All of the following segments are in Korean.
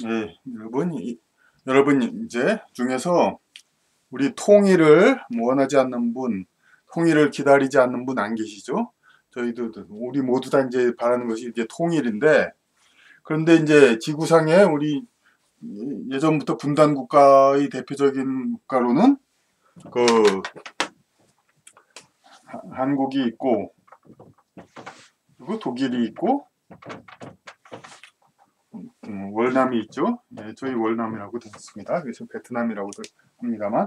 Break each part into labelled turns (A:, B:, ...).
A: 네, 여러분 이제 중에서 우리 통일을 원하지 않는 분, 통일을 기다리지 않는 분 안 계시죠? 저희도 우리 모두 다 이제 바라는 것이 이제 통일인데, 그런데 이제 지구상에 우리 예전부터 분단 국가의 대표적인 국가로는 그 한국이 있고, 그리고 독일이 있고, 월남이 있죠. 네, 저희 월남이라고 되었습니다. 그래서 베트남이라고도 합니다만.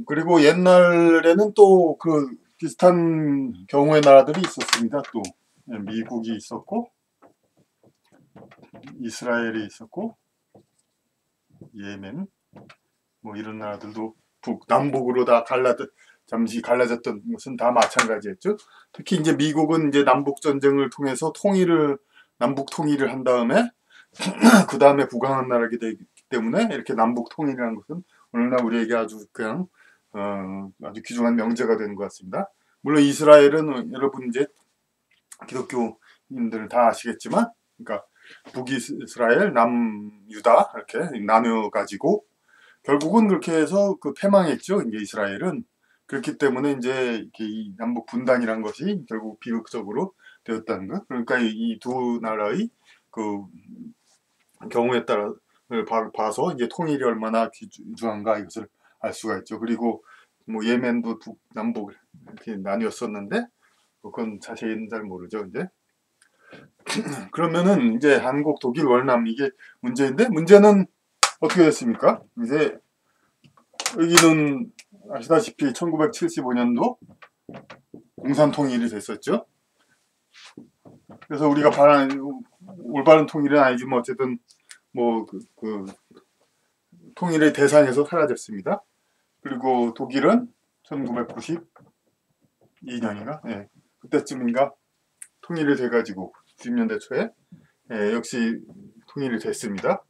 A: 그리고 옛날에는 또 그 비슷한 경우의 나라들이 있었습니다. 또 미국이 있었고, 이스라엘이 있었고, 예멘, 뭐 이런 나라들도 남북으로 다 잠시 갈라졌던 것은 다 마찬가지였죠. 특히 이제 미국은 이제 남북 전쟁을 통해서 남북 통일을 한 다음에 그 다음에 부강한 나라가 되기 때문에 이렇게 남북 통일이라는 것은 오늘날 우리에게 아주 그냥 아주 귀중한 명제가 되는 것 같습니다. 물론 이스라엘은 여러분 이제 기독교인들은 다 아시겠지만, 그러니까 북이스라엘, 남유다 이렇게 나뉘어 가지고 결국은 그렇게 해서 그 패망했죠. 이제 이스라엘은 그렇기 때문에 이제 이렇게 이 남북 분단이란 것이 결국 비극적으로 되었다는 것. 그러니까 이 두 나라의 그 경우에 따라 봐서 이제 통일이 얼마나 귀중한가 이것을 알 수가 있죠. 그리고 뭐 예멘도 남북 이렇게 나뉘었었는데 그건 자세히는 잘 모르죠. 이제 그러면은 이제 한국, 독일, 월남 이게 문제인데 문제는 어떻게 됐습니까? 이제 여기는 아시다시피 1975년도 공산 통일이 됐었죠. 그래서 우리가 바라는 올바른 통일은 아니지만 어쨌든 그 통일의 대상에서 사라졌습니다. 그리고 독일은 1992년인가? 네, 그때쯤인가 통일이 돼가지고 90년대 초에 역시 통일이 됐습니다.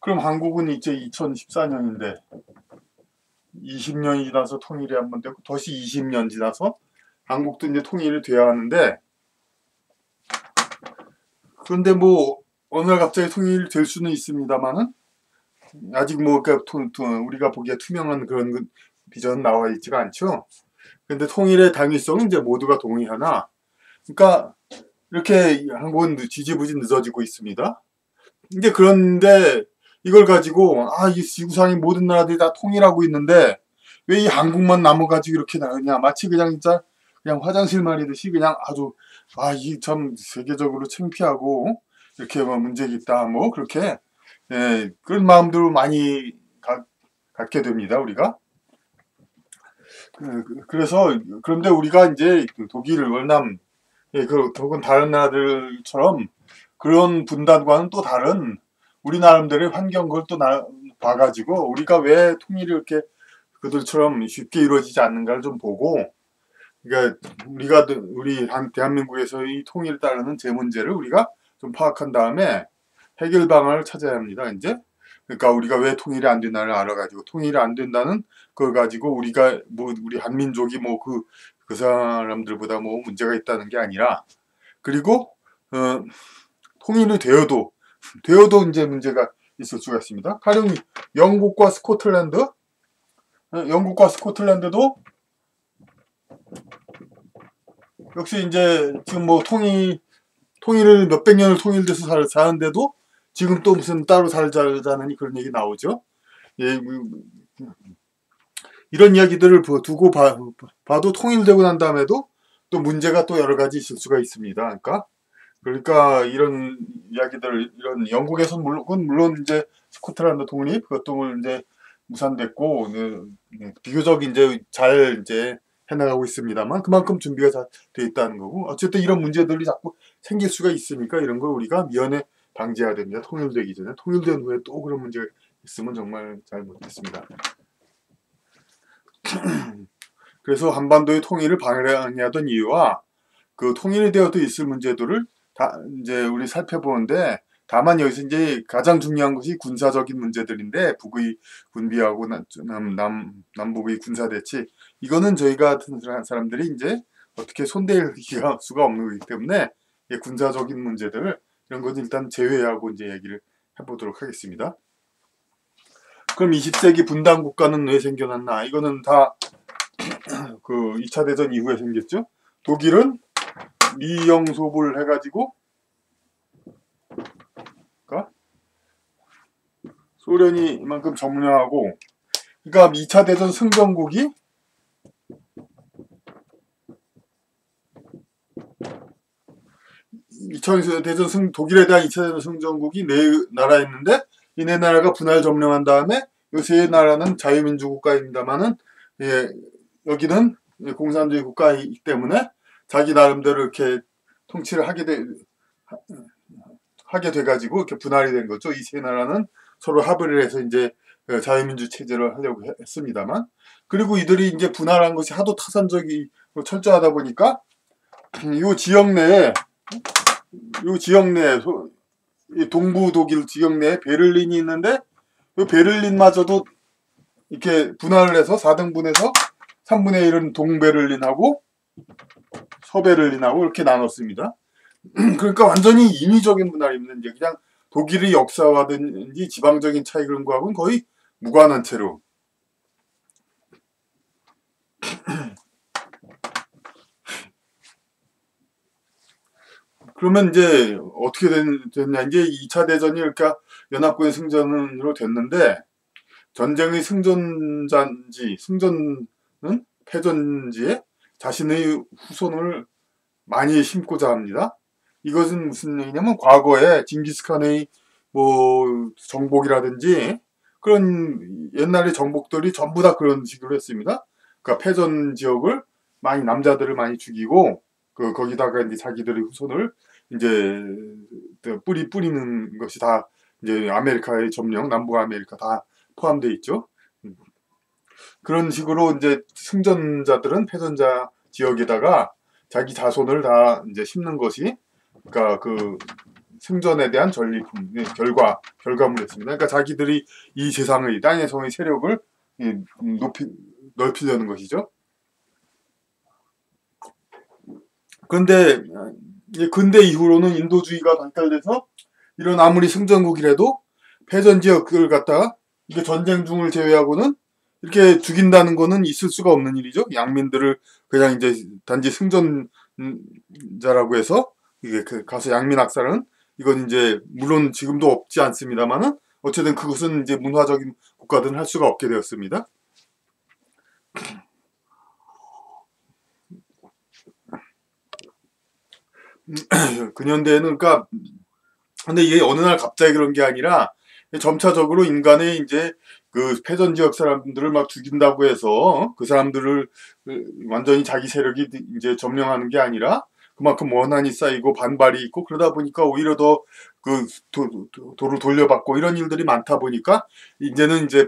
A: 그럼 한국은 이제 2014년인데 20년이 지나서 통일이 한 번 되고 다시 20년 지나서 한국도 이제 통일이 돼야 하는데, 그런데 뭐 어느 날 갑자기 통일이 될 수는 있습니다만은 아직 뭐 우리가 보기에 투명한 그런 비전은 나와 있지가 않죠. 근데 통일의 당위성은 이제 모두가 동의하나, 그러니까 이렇게 한국은 지지부진 늦어지고 있습니다. 그런데 이걸 가지고 이 지구상의 모든 나라들이 다 통일하고 있는데 왜 이 한국만 남아가지고 이렇게 나느냐, 마치 그냥 진짜 그냥 화장실 말이듯이 그냥 아주 이 참 세계적으로 창피하고 이렇게 뭐 문제가 있다 뭐 그렇게 그런 마음들을 많이 갖게 됩니다 우리가. 그래서 그런데 우리가 이제 독일, 월남, 혹은 다른 나라들처럼 그런 분단과는 또 다른 우리 나름대로의 환경 그걸 또 봐가지고 우리가 왜 통일이 이렇게 그들처럼 쉽게 이루어지지 않는가를 좀 보고, 그러니까 우리 대한민국에서의 통일에 따르는 제 문제를 우리가 좀 파악한 다음에 해결 방안을 찾아야 합니다. 이제 그러니까 우리가 왜 통일이 안 된다를 알아가지고 통일이 안 된다는 걸 가지고 우리가 뭐 우리 한민족이 뭐 그 사람들보다 뭐 문제가 있다는 게 아니라, 그리고 통일이 되어도 이제 문제가 있을 수가 있습니다. 가령 영국과 스코틀랜드, 영국과 스코틀랜드도 역시 이제 지금 뭐 통일을 몇백 년을 통일돼서 사는데도 지금 또 무슨 따로 살자느니 그런 얘기 나오죠. 예, 이런 이야기들을 두고 봐도 통일되고 난 다음에도 또 문제가 또 여러 가지 있을 수가 있습니다. 그러니까 이런 이야기들, 이런 영국에서 물론 이제 스코틀랜드 독립 그것도 이제 무산됐고 비교적 이제 잘 이제 해나가고 있습니다만 그만큼 준비가 잘 돼 있다는 거고, 어쨌든 이런 문제들이 자꾸 생길 수가 있으니까 이런 걸 우리가 미연에 방지해야 됩니다. 통일되기 전에. 통일된 후에 또 그런 문제가 있으면 정말 잘못했습니다. 그래서 한반도의 통일을 방해하던 이유와 그 통일이 되어도 있을 문제들을 다 이제 우리 살펴보는데, 다만 여기서 이제 가장 중요한 것이 군사적인 문제들인데 북의 군비하고 남북의 군사 대치, 이거는 저희가 같은 사람들이 이제 어떻게 손댈 수가 없는 거기 때문에 군사적인 문제들 이런 건 일단 제외하고 이제 얘기를 해보도록 하겠습니다. 그럼 20세기 분단 국가는 왜 생겨났나? 이거는 다 그 2차 대전 이후에 생겼죠. 독일은 미영소불 해가지고 그러니까 소련이 이만큼 점령하고, 그러니까 2차 대전 승전국이 2차 대전 독일에 대한 2차 대전 승전국이 네 나라였는데 이 네 나라가 분할 점령한 다음에 이 세 나라는 자유민주 국가입니다만은 여기는 공산주의 국가이기 때문에 자기 나름대로 이렇게 통치를 하게 돼가지고 이렇게 분할이 된 거죠. 이 세 나라는 서로 합의를 해서 이제 자유민주 체제를 하려고 했습니다만, 그리고 이들이 이제 분할한 것이 하도 타산적이고 철저하다 보니까 이 지역 내에 동부 독일 지역 내에 베를린이 있는데 이 베를린마저도 이렇게 분할을 해서 4등분해서 3분의 1은 동베를린하고 서베를린하고 이렇게 나눴습니다. 그러니까 완전히 인위적인 분할입니다. 이제 그냥 독일의 역사와든지 지방적인 차이 그런 거하고는 거의 무관한 채로. 그러면 이제 어떻게 됐냐. 이제 2차 대전이 그러니까 연합군의 승전으로 됐는데 전쟁의 승전은 패전지에 자신의 후손을 많이 심고자 합니다. 이것은 무슨 얘기냐면 과거에 징기스칸의 뭐 정복이라든지 그런 옛날의 정복들이 전부 다 그런 식으로 했습니다. 그러니까 패전 지역을 남자들을 많이 죽이고 거기다가 이제 자기들의 후손을 이제 뿌리는 것이 다 이제 아메리카의 점령, 남부 아메리카 다 포함되어 있죠. 그런 식으로 이제 승전자들은 패전자 지역에다가 자기 자손을 다 이제 심는 것이 그러니까 그 승전에 대한 전리품, 결과물이었습니다. 그러니까 자기들이 이 세상의 땅에서의 세력을 넓히려는 것이죠. 그런데 근대 이후로는 인도주의가 발달돼서 이런 아무리 승전국이라도 패전 지역을 갖다가 이게 전쟁 중을 제외하고는 이렇게 죽인다는 거는 있을 수가 없는 일이죠. 양민들을 그냥 이제 단지 승전자라고 해서 이게 가서 양민 학살은 이건 이제 물론 지금도 없지 않습니다만은 어쨌든 그것은 이제 문화적인 국가들은 할 수가 없게 되었습니다. 근현대에는 그러니까 근데 이게 어느 날 갑자기 그런 게 아니라 점차적으로 인간의 이제 그 패전 지역 사람들을 막 죽인다고 해서 그 사람들을 완전히 자기 세력이 이제 점령하는 게 아니라 그만큼 원한이 쌓이고 반발이 있고 그러다 보니까 오히려 더 그 도를 돌려받고 이런 일들이 많다 보니까 이제는 이제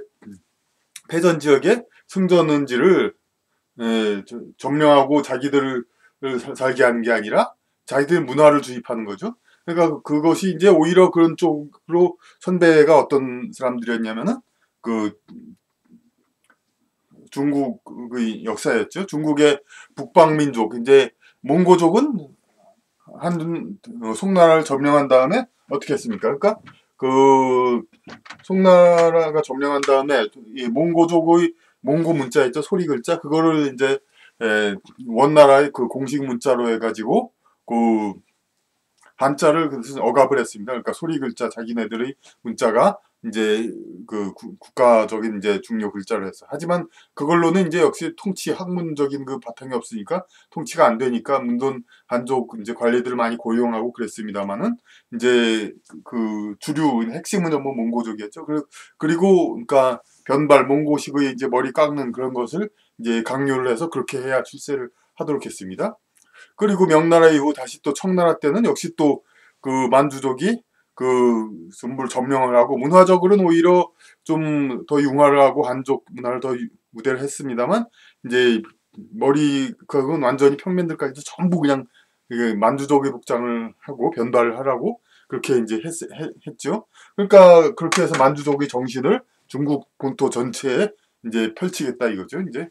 A: 패전 지역의 승전지를 점령하고 자기들을 살게 하는 게 아니라 자기들 문화를 주입하는 거죠. 그러니까 그것이 이제 오히려 그런 쪽으로 선배가 어떤 사람들이었냐면은 그 중국의 역사였죠. 중국의 북방민족 이제 몽고족은 한 송나라를 점령한 다음에 어떻게 했습니까? 그러니까 그 송나라가 점령한 다음에 이 몽고족의 몽고 문자 있죠. 소리 글자 그거를 이제 원나라의 그 공식 문자로 해가지고 그 한자를 억압을 했습니다. 그러니까 소리 글자 자기네들의 문자가 이제 그 국가적인 이제 중요 글자를 했어. 하지만 그걸로는 이제 역시 통치 학문적인 그 바탕이 없으니까 통치가 안 되니까 문돈 한족 이제 관리들을 많이 고용하고 그랬습니다만은 이제 그 주류 핵심은 전부 몽고족이었죠. 그리고 그러니까 변발 몽고식의 이제 머리 깎는 그런 것을 이제 강요를 해서 그렇게 해야 출세를 하도록 했습니다. 그리고 명나라 이후 다시 또 청나라 때는 역시 또 그 만주족이 그 전부를 점령을 하고 문화적으로는 오히려 좀 더 융화를 하고 한족 문화를 더 우대를 했습니다만 이제 그건 완전히 평민들까지도 전부 그냥 만주족의 복장을 하고 변발을 하라고 그렇게 이제 했죠. 그러니까 그렇게 해서 만주족의 정신을 중국 본토 전체에 이제 펼치겠다 이거죠. 이제